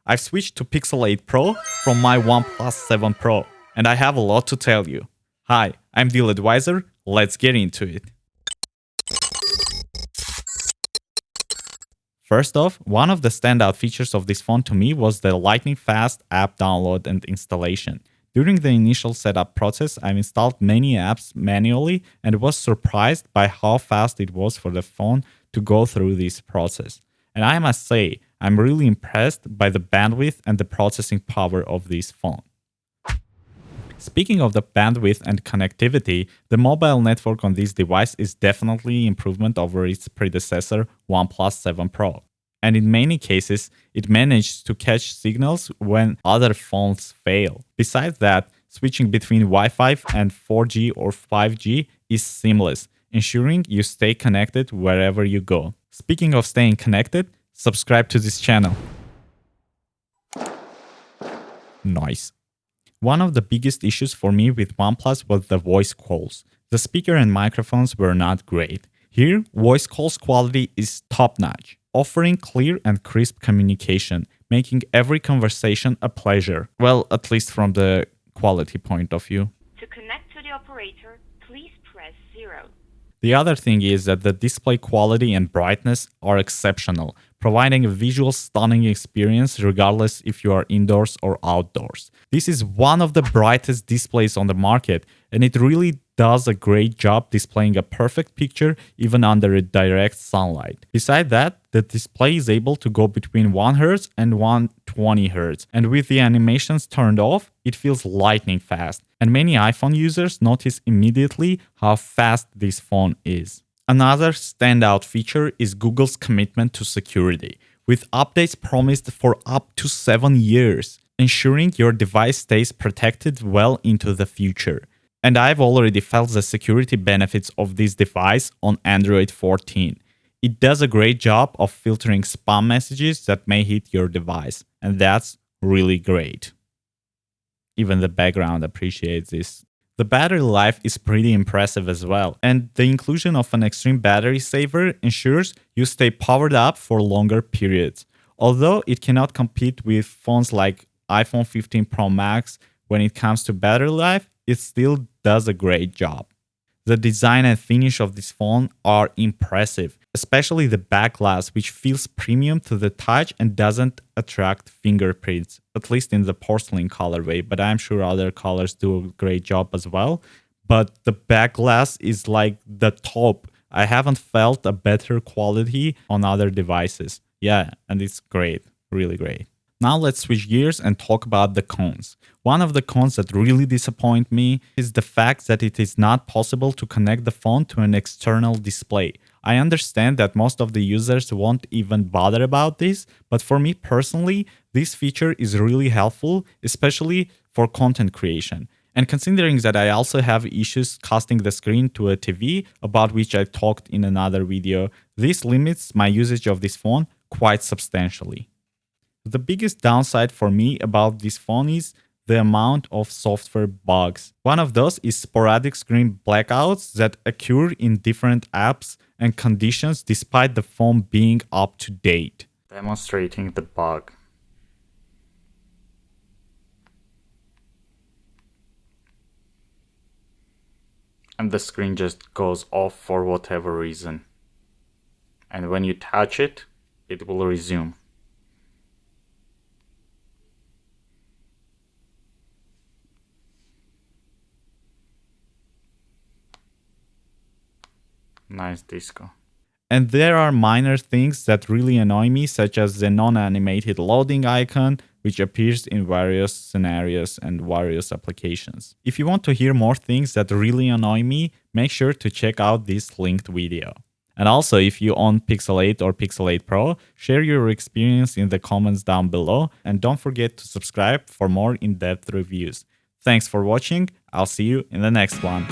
I've switched to Pixel 8 Pro from my OnePlus 7 Pro, and I have a lot to tell you. Hi, I'm Deal Advisor, let's get into it. First off, one of the standout features of this phone to me was the lightning-fast app download and installation. During the initial setup process, I've installed many apps manually and was surprised by how fast it was for the phone to go through this process. And I must say, I'm really impressed by the bandwidth and the processing power of this phone. Speaking of the bandwidth and connectivity, the mobile network on this device is definitely improvement over its predecessor OnePlus 7 Pro. And in many cases, it managed to catch signals when other phones fail. Besides that, switching between Wi-Fi and 4G or 5G is seamless, ensuring you stay connected wherever you go. Speaking of staying connected, subscribe to this channel. Nice. One of the biggest issues for me with OnePlus was the voice calls. The speaker and microphones were not great. Here, voice calls quality is top-notch, offering clear and crisp communication, making every conversation a pleasure. Well, at least from the quality point of view. To connect to the operator, please press 0. The other thing is that the display quality and brightness are exceptional, providing a visual stunning experience regardless if you are indoors or outdoors. This is one of the brightest displays on the market, and it really does a great job displaying a perfect picture even under a direct sunlight. Besides that, the display is able to go between 1 Hz and 120 Hz, and with the animations turned off, it feels lightning fast, and many iPhone users notice immediately how fast this phone is. Another standout feature is Google's commitment to security, with updates promised for up to 7 years, ensuring your device stays protected well into the future. And I've already felt the security benefits of this device on Android 14. It does a great job of filtering spam messages that may hit your device, and that's really great. Even the background appreciates this. The battery life is pretty impressive as well, and the inclusion of an extreme battery saver ensures you stay powered up for longer periods. Although it cannot compete with phones like iPhone 15 Pro Max when it comes to battery life, it still does a great job. The design and finish of this phone are impressive, especially the back glass, which feels premium to the touch and doesn't attract fingerprints, at least in the porcelain colorway, but I'm sure other colors do a great job as well. But the back glass is like the top. I haven't felt a better quality on other devices. Yeah, and it's great, really great. Now let's switch gears and talk about the cons. One of the cons that really disappoint me is the fact that it is not possible to connect the phone to an external display. I understand that most of the users won't even bother about this, but for me personally, this feature is really helpful, especially for content creation. And considering that I also have issues casting the screen to a TV, about which I talked in another video, this limits my usage of this phone quite substantially. The biggest downside for me about this phone is the amount of software bugs. One of those is sporadic screen blackouts that occur in different apps and conditions despite the phone being up to date. Demonstrating the bug. And the screen just goes off for whatever reason. And when you touch it, it will resume. Nice disco. And there are minor things that really annoy me, such as the non-animated loading icon, which appears in various scenarios and various applications. If you want to hear more things that really annoy me, make sure to check out this linked video. And also, if you own Pixel 8 or Pixel 8 Pro, share your experience in the comments down below, and don't forget to subscribe for more in-depth reviews. Thanks for watching, I'll see you in the next one.